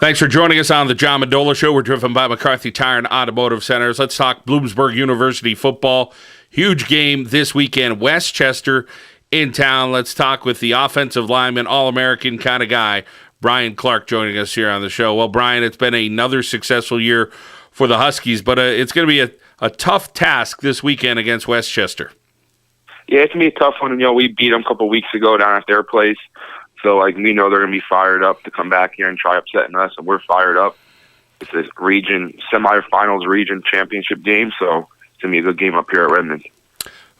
Thanks for joining us on the John Mendola Show. We're driven by McCarthy Tire and Automotive Centers. Let's talk Bloomsburg University football. Huge game this weekend. Westchester in town. Let's talk with the offensive lineman, all-American kind of guy, Brian Clarke, joining us here on the show. Well, Brian, it's been another successful year for the Huskies, but it's going to be a tough task this weekend against Westchester. Yeah, it's going to be a tough one. We beat them a couple weeks ago down at their place. So, we know they're going to be fired up to come back here and try upsetting us, and we're fired up. It's a semifinals region championship game, so it's going to be a good game up here at Redmond.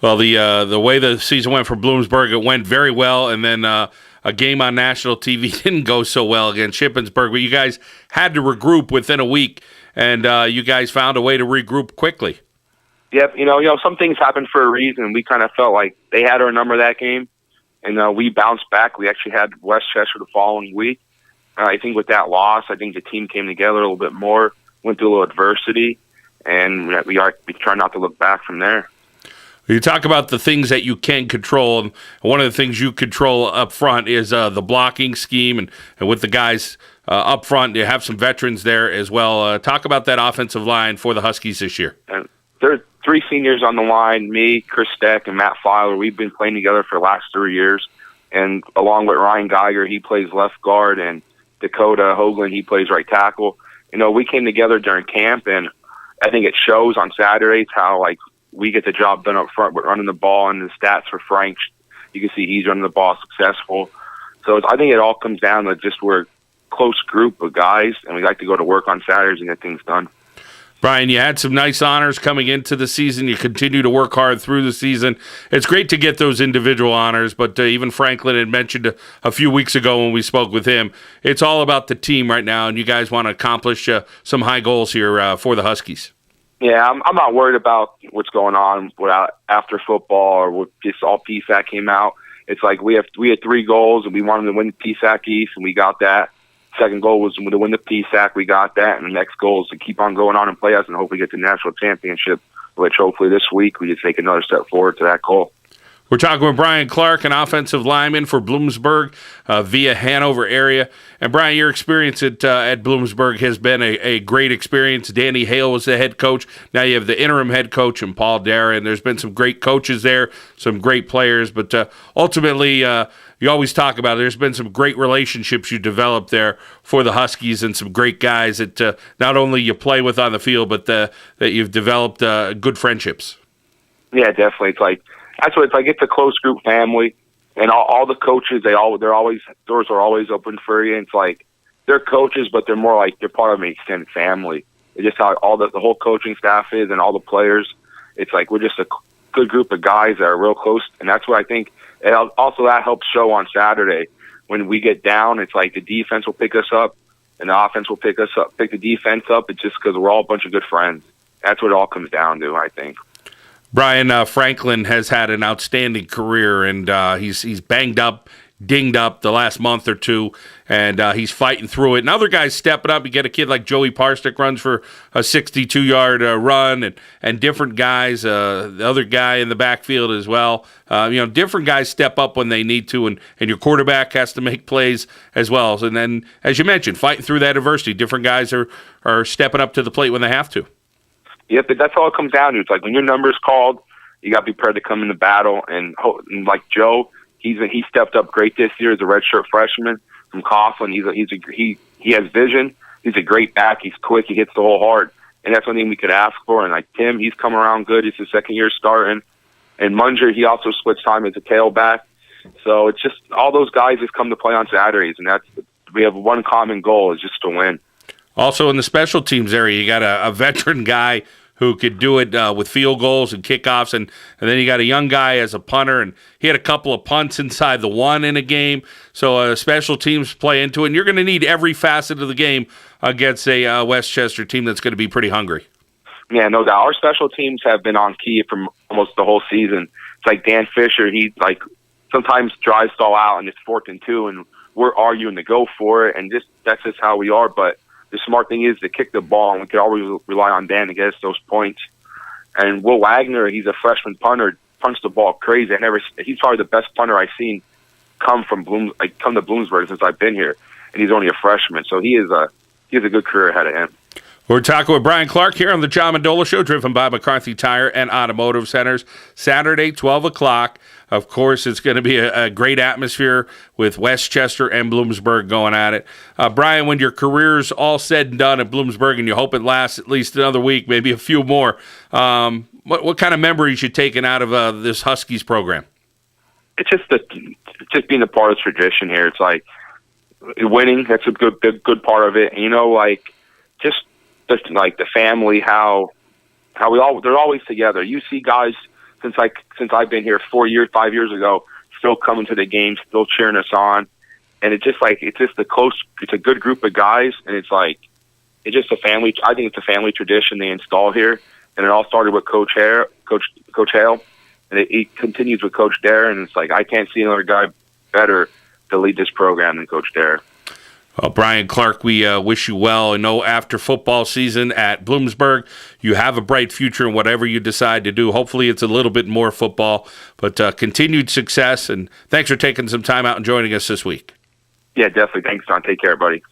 Well, the way the season went for Bloomsburg, it went very well, and then a game on national TV didn't go so well against Shippensburg, but you guys had to regroup within a week, and you guys found a way to regroup quickly. Yep, some things happen for a reason. We kind of felt like they had our number that game. And we bounced back. We actually had Westchester the following week. I think with that loss, I think the team came together a little bit more, went through a little adversity, and we try not to look back from there. You talk about the things that you can control, and one of the things you control up front is the blocking scheme, and with the guys up front, you have some veterans there as well. Talk about that offensive line for the Huskies this year. There are three seniors on the line, me, Chris Steck, and Matt Filer. We've been playing together for the last 3 years. And along with Ryan Geiger, he plays left guard, and Dakota Hoagland, he plays right tackle. We came together during camp, and I think it shows on Saturdays how, we get the job done up front. We're running the ball, and the stats for Frank, you can see he's running the ball successful. So I think it all comes down to just we're a close group of guys, and we like to go to work on Saturdays and get things done. Brian, you had some nice honors coming into the season. You continue to work hard through the season. It's great to get those individual honors, but even Franklin had mentioned a few weeks ago when we spoke with him, it's all about the team right now, and you guys want to accomplish some high goals here for the Huskies. Yeah, I'm not worried about what's going on after football or what just all-PSAC came out. It's we had 3 goals, and we wanted to win the PSAC East, and we got that. Second goal was to win the PSAC. We got that. And the next goal is to keep on going on in playoffs and hopefully get the national championship, which hopefully this week we just take another step forward to that goal. We're talking with Brian Clarke, an offensive lineman for Bloomsburg via Hanover area. And, Brian, your experience at Bloomsburg has been a great experience. Danny Hale was the head coach. Now you have the interim head coach and Paul Dara, and there's been some great coaches there, some great players. But ultimately, you always talk about there's been some great relationships you developed there for the Huskies and some great guys that not only you play with on the field, but that you've developed good friendships. Yeah, definitely. That's what it's like. It's a close group family, and all the coaches, doors are always open for you. And it's they're coaches, but they're more they're part of an extended family. It's just how all the whole coaching staff is and all the players. It's we're just a good group of guys that are real close, and that's what I think. And also that helps show on Saturday when we get down. It's the defense will pick us up, and the offense will pick the defense up. It's just because we're all a bunch of good friends. That's what it all comes down to, I think. Brian, Franklin has had an outstanding career, and he's banged up, dinged up the last month or two, and he's fighting through it. And other guys stepping up. You get a kid like Joey Parstick runs for a 62-yard run, and different guys, the other guy in the backfield as well. Different guys step up when they need to, and your quarterback has to make plays as well. And then, as you mentioned, fighting through that adversity, different guys are stepping up to the plate when they have to. Yep, but that's all it comes down to. It's when your number's called, you got to be prepared to come into battle. And like Joe, he stepped up great this year as a redshirt freshman from Coughlin. He has vision. He's a great back. He's quick. He hits the hole hard, and that's one thing we could ask for. And Tim, he's come around good. It's his second year starting. And Munger, he also splits time as a tailback. So it's just all those guys just come to play on Saturdays, and we have one common goal is just to win. Also in the special teams area, you got a veteran guy who could do it with field goals and kickoffs, and then you got a young guy as a punter, and he had a couple of punts inside the one in a game. So special teams play into it, and you're going to need every facet of the game against a Westchester team that's going to be pretty hungry. Yeah, no doubt. Our special teams have been on key for almost the whole season. It's Dan Fisher, he sometimes drives all out, and it's 4th and 2, and we're arguing to go for it, and that's just how we are. But the smart thing is to kick the ball, and we could always rely on Dan to get us those points. And Will Wagner, he's a freshman punter, punts the ball crazy. He's probably the best punter I've seen come to Bloomsburg since I've been here, and he's only a freshman. So he is has a good career ahead of him. We're talking with Brian Clarke here on the John Mendola Show, driven by McCarthy Tire and Automotive Centers. Saturday, 12 o'clock. Of course, it's going to be a great atmosphere with Westchester and Bloomsburg going at it. Brian, when your career's all said and done at Bloomsburg, and you hope it lasts at least another week, maybe a few more, what kind of memories you taken out of this Huskies program? It's just being a part of the tradition here. It's like winning. That's a good part of it. And, you know, like just like the family, how they're always together. You see guys since I've been here 5 years ago, still coming to the games, still cheering us on, and it's just a good group of guys, and it's just a family. I think it's a family tradition they installed here, and it all started with Coach Hale, and it continues with Coach Dare, and it's like I can't see another guy better to lead this program than Coach Dare. Well, Brian Clarke, we wish you well. I know after football season at Bloomsburg, you have a bright future in whatever you decide to do. Hopefully it's a little bit more football, but continued success, and thanks for taking some time out and joining us this week. Yeah, definitely. Thanks, John. Take care, buddy.